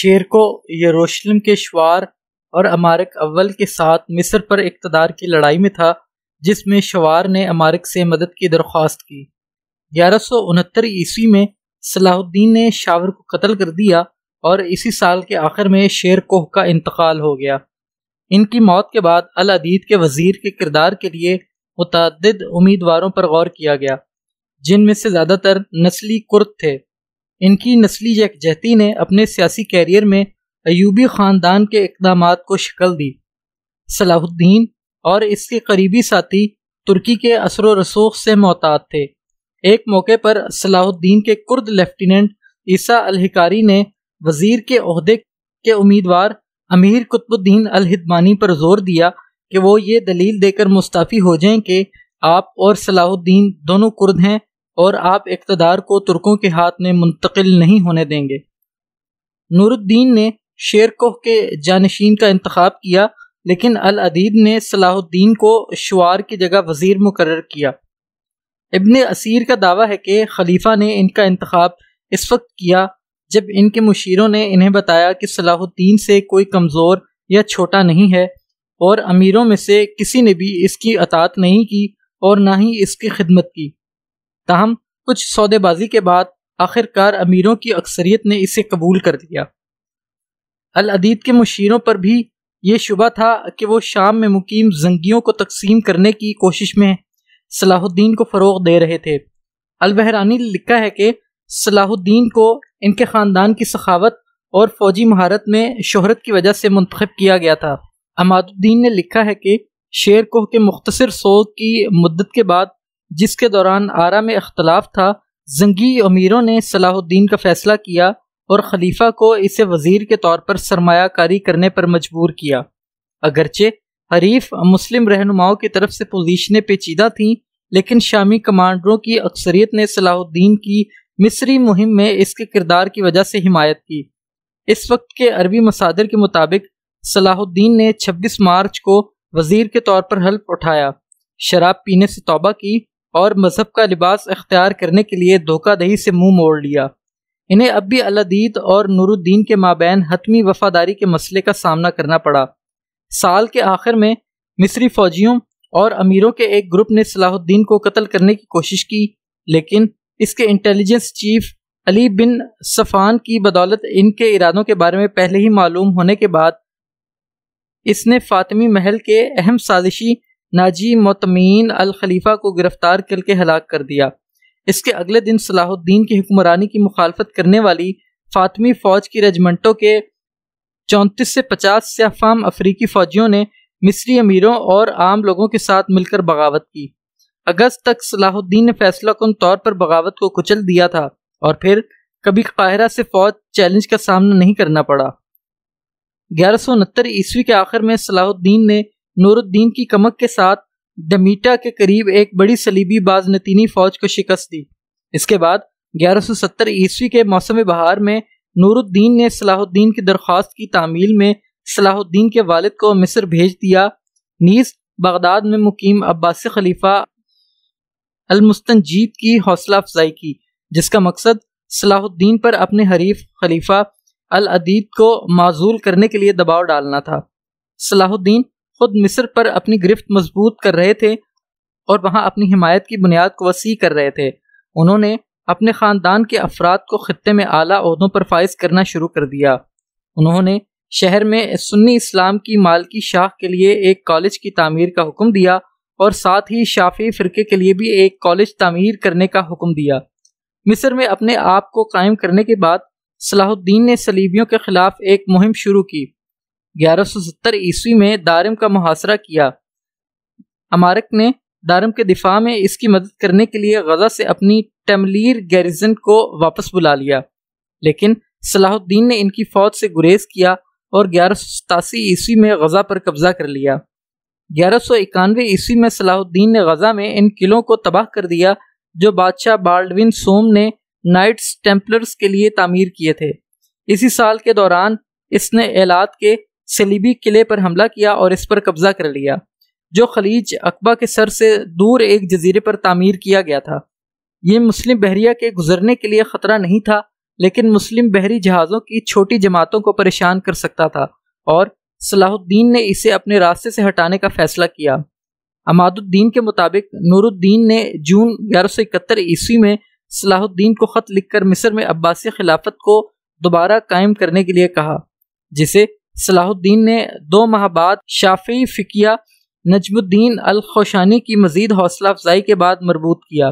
شیرکو یروشلم کے شوار اور امارک اول کے ساتھ مصر پر اقتدار کی لڑائی میں تھا، جس میں شوار نے امارک سے مدد کی درخواست کی۔ 1169 میں صلاح الدین نے شاور کو قتل کر دیا اور اسی سال کے آخر میں شیرکوہ کا انتقال ہو گیا۔ ان کی موت کے بعد العدید کے وزیر کے کردار کے لیے متعدد امیدواروں پر غور کیا گیا، جن میں سے زیادہ تر نسلی کرد تھے۔ ان کی نسلی یکجہتی نے اپنے سیاسی کیریئر میں ایوبی خاندان کے اقدامات کو شکل دی۔ صلاح الدین اور اس کے قریبی ساتھی ترکی کے اثر و رسوخ سے محتاط تھے۔ ایک موقع پر صلاح الدین کے کرد لیفٹیننٹ عیسیٰ الحکاری نے وزیر کے عہدے کے امیدوار امیر قطب الدین الہدمانی پر زور دیا کہ وہ یہ دلیل دے کر مستعفی ہو جائیں کہ آپ اور صلاح الدین دونوں کرد ہیں اور آپ اقتدار کو ترکوں کے ہاتھ میں منتقل نہیں ہونے دیں گے۔ نور الدین نے شیرکوہ کے جانشین کا انتخاب کیا، لیکن العدید نے صلاح الدین کو شوار کی جگہ وزیر مقرر کیا۔ ابن اسیر کا دعویٰ ہے کہ خلیفہ نے ان کا انتخاب اس وقت کیا جب ان کے مشیروں نے انہیں بتایا کہ صلاح الدین سے کوئی کمزور یا چھوٹا نہیں ہے، اور امیروں میں سے کسی نے بھی اس کی اطاعت نہیں کی اور نہ ہی اس کی خدمت کی۔ تاہم کچھ سودے بازی کے بعد آخر کار امیروں کی اکثریت نے اسے قبول کر لیا۔ العدید کے مشیروں پر بھی یہ شبہ تھا کہ وہ شام میں مقیم زنگیوں کو تقسیم کرنے کی کوشش میں صلاح الدین کو فروغ دے رہے تھے۔ البحرانی نے لکھا ہے کہ صلاح الدین کو ان کے خاندان کی سخاوت اور فوجی مہارت میں شہرت کی وجہ سے منتخب کیا گیا تھا۔ عماد الدین نے لکھا ہے کہ شیرکوہ کے مختصر سوگ کی مدت کے بعد، جس کے دوران آرا میں اختلاف تھا، زنگی امیروں نے صلاح الدین کا فیصلہ کیا اور خلیفہ کو اسے وزیر کے طور پر سرمایہ کاری کرنے پر مجبور کیا۔ اگرچہ حریف مسلم رہنماؤں کی طرف سے پوزیشنیں پیچیدہ تھیں، لیکن شامی کمانڈروں کی اکثریت نے صلاح الدین کی مصری مہم میں اس کے کردار کی وجہ سے حمایت کی۔ اس وقت کے عربی مصادر کے مطابق صلاح الدین نے 26 مارچ کو وزیر کے طور پر حلف اٹھایا، شراب پینے سے توبہ کی اور مذہب کا لباس اختیار کرنے کے لیے دھوکہ دہی سے منہ موڑ لیا۔ انہیں اب بھی العدید اور نور الدین کے مابین حتمی وفاداری کے مسئلے کا سامنا کرنا پڑا۔ سال کے آخر میں مصری فوجیوں اور امیروں کے ایک گروپ نے صلاح الدین کو قتل کرنے کی کوشش کی، لیکن اس کے انٹیلیجنس چیف علی بن صفان کی بدولت ان کے ارادوں کے بارے میں پہلے ہی معلوم ہونے کے بعد اس نے فاطمی محل کے اہم سازشی ناجی معتمین الخلیفہ کو گرفتار کر کے ہلاک کر دیا۔ اس کے اگلے دن صلاح الدین کی حکمرانی کی مخالفت کرنے والی فاطمی فوج کی رجمنٹوں کے 34 سے 50 سیاہ فام افریقی فوجیوں نے مصری امیروں اور عام لوگوں کے ساتھ مل کر بغاوت کی۔ اگست تک صلاح الدین نے فیصلہ کن طور پر بغاوت کو کچل دیا تھا، اور پھر کبھی قاہرہ سے فوج چیلنج کا سامنا نہیں کرنا پڑا۔ 1169 کے آخر میں صلاح الدین نے نور الدین کی کمک کے ساتھ ڈمیٹا کے قریب ایک بڑی صلیبی بازنطینی فوج کو شکست دی۔ اس کے بعد 1170 کے موسم بہار میں نور الدین نے صلاح الدین کی درخواست کی تعمیل میں صلاح الدین کے والد کو مصر بھیج دیا، نیز بغداد میں مقیم عباسی خلیفہ المستنجید کی حوصلہ افزائی کی، جس کا مقصد صلاح الدین پر اپنے حریف خلیفہ العدید کو معزول کرنے کے لیے دباؤ ڈالنا تھا۔ صلاح الدین خود مصر پر اپنی گرفت مضبوط کر رہے تھے اور وہاں اپنی حمایت کی بنیاد کو وسیع کر رہے تھے۔ انہوں نے اپنے خاندان کے افراد کو خطے میں اعلیٰ عہدوں پر فائز کرنا شروع کر دیا۔ انہوں نے شہر میں سنی اسلام کی مالکی شاخ کے لیے ایک کالج کی تعمیر کا حکم دیا اور ساتھ ہی شافعی فرقے کے لیے بھی ایک کالج تعمیر کرنے کا حکم دیا۔ مصر میں اپنے آپ کو قائم کرنے کے بعد صلاح الدین نے صلیبیوں کے خلاف ایک مہم شروع کی۔ 1170 میں دارم کا محاصرہ کیا۔ امارک نے دارم کے دفاع میں اس کی مدد کرنے کے لیے غزہ سے اپنی ٹیملیر گیریزن کو واپس بلا لیا، لیکن صلاح الدین نے ان کی فوج سے گریز کیا اور 1187 میں غزہ پر قبضہ کر لیا۔ 1191 میں صلاح الدین نے غزہ میں ان قلعوں کو تباہ کر دیا جو بادشاہ بالڈون سوم نے نائٹس ٹیمپلرز کے لیے تعمیر کیے تھے۔ اسی سال کے دوران اس نے ایلات کے صلیبی قلعے پر حملہ کیا اور اس پر قبضہ کر لیا، جو خلیج عقبہ کے سر سے دور ایک جزیرے پر تعمیر کیا گیا تھا۔ یہ مسلم بحریہ کے گزرنے کے لیے خطرہ نہیں تھا، لیکن مسلم بحری جہازوں کی چھوٹی جماعتوں کو پریشان کر سکتا تھا اور صلاح الدین نے اسے اپنے راستے سے ہٹانے کا فیصلہ کیا۔ عماد الدین کے مطابق نور الدین نے جون 1171 میں صلاح الدین کو خط لکھ کر مصر میں عباسی خلافت کو دوبارہ قائم کرنے کے لیے کہا، جسے صلاح الدین نے 2 ماہ بعد شافعی فقیہ نجم الدین الخوشانی کی مزید حوصلہ افزائی کے بعد مربوط کیا،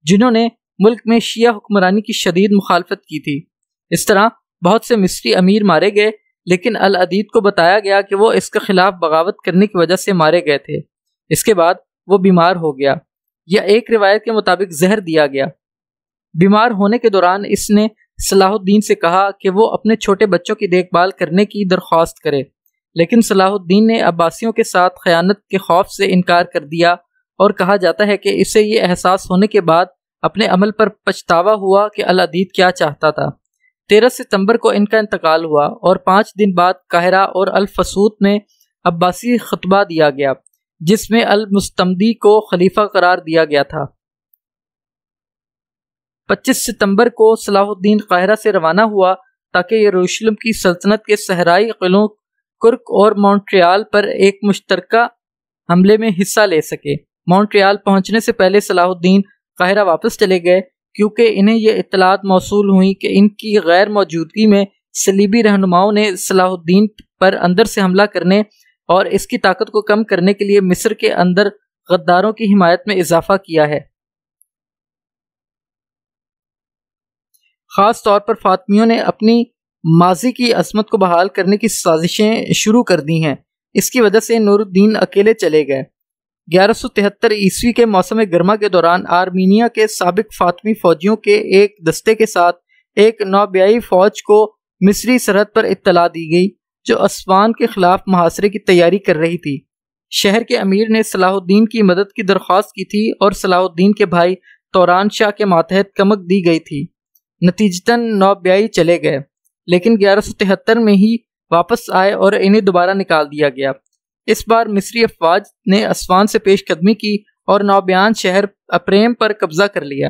جنہوں نے ملک میں شیعہ حکمرانی کی شدید مخالفت کی تھی۔ اس طرح بہت سے مصری امیر مارے گئے، لیکن العدید کو بتایا گیا کہ وہ اس کے خلاف بغاوت کرنے کی وجہ سے مارے گئے تھے۔ اس کے بعد وہ بیمار ہو گیا، یا ایک روایت کے مطابق زہر دیا گیا۔ بیمار ہونے کے دوران اس نے صلاح الدین سے کہا کہ وہ اپنے چھوٹے بچوں کی دیکھ بھال کرنے کی درخواست کرے، لیکن صلاح الدین نے عباسیوں کے ساتھ خیانت کے خوف سے انکار کر دیا، اور کہا جاتا ہے کہ اسے یہ احساس ہونے کے بعد اپنے عمل پر پچھتاوا ہوا کہ العدید کیا چاہتا تھا۔ 13 ستمبر کو ان کا انتقال ہوا اور 5 دن بعد قاہرہ اور الفسوط میں عباسی خطبہ دیا گیا، جس میں المستمدی کو خلیفہ قرار دیا گیا تھا۔ 25 ستمبر کو صلاح الدین قاہرہ سے روانہ ہوا تاکہ یروشلم کی سلطنت کے صحرائی قلعوں کرک اور مونٹریال پر ایک مشترکہ حملے میں حصہ لے سکے۔ مونٹریال پہنچنے سے پہلے صلاح الدین قاہرہ واپس چلے گئے، کیونکہ انہیں یہ اطلاعات موصول ہوئیں کہ ان کی غیر موجودگی میں صلیبی رہنماؤں نے صلاح الدین پر اندر سے حملہ کرنے اور اس کی طاقت کو کم کرنے کے لیے مصر کے اندر غداروں کی حمایت میں اضافہ کیا ہے۔ خاص طور پر فاطمیوں نے اپنی ماضی کی عظمت کو بحال کرنے کی سازشیں شروع کر دی ہیں۔ اس کی وجہ سے نور الدین اکیلے چلے گئے۔ 1173 کے موسم گرما کے دوران آرمینیا کے سابق فاطمی فوجیوں کے ایک دستے کے ساتھ ایک نوبیائی فوج کو مصری سرحد پر اطلاع دی گئی، جو اسوان کے خلاف محاصرے کی تیاری کر رہی تھی۔ شہر کے امیر نے صلاح الدین کی مدد کی درخواست کی تھی اور صلاح الدین کے بھائی توران شاہ کے ماتحت کمک دی گئی تھی۔ نتیجتاً نوبیائی چلے گئے، لیکن 1173 میں ہی واپس آئے اور انہیں دوبارہ نکال دیا گیا۔ اس بار مصری افواج نے اسوان سے پیش قدمی کی اور نوبیان شہر اپریم پر قبضہ کر لیا۔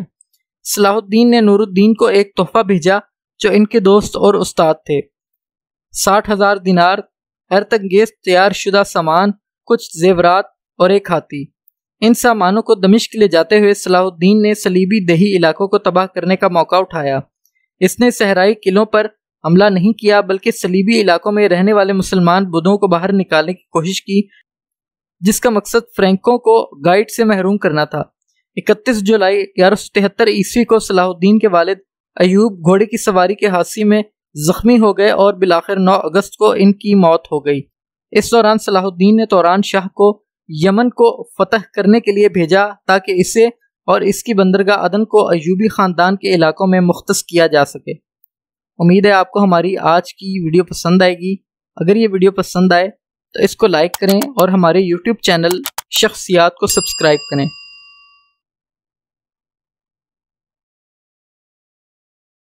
صلاح الدین نے نور الدین کو ایک تحفہ بھیجا جو ان کے دوست اور استاد تھے، 60,000 دینار، حیرت انگیز تیار شدہ سامان، کچھ زیورات اور ایک ہاتھی۔ ان سامانوں کو دمشق لے جاتے ہوئے صلاح الدین نے صلیبی دیہی علاقوں کو تباہ کرنے کا موقع اٹھایا۔ اس نے صحرائی قلعوں پر حملہ نہیں کیا، بلکہ صلیبی علاقوں میں رہنے والے مسلمان بدھوں کو باہر نکالنے کی کوشش کی، جس کا مقصد فرینکوں کو گائیڈ سے محروم کرنا تھا۔ 31 جولائی 1173 کو صلاح الدین کے والد ایوب گھوڑے کی سواری کے حادثے میں زخمی ہو گئے اور بالآخر 9 اگست کو ان کی موت ہو گئی۔ اس دوران صلاح الدین نے توران شاہ کو یمن کو فتح کرنے کے لیے بھیجا تاکہ اسے اور اس کی بندرگاہ عدن کو ایوبی خاندان کے علاقوں میں مختص کیا جا سکے۔ امید ہے آپ کو ہماری آج کی ویڈیو پسند آئے گی۔ اگر یہ ویڈیو پسند آئے تو اس کو لائک کریں اور ہمارے YouTube چینل شخصیات کو سبسکرائب کریں۔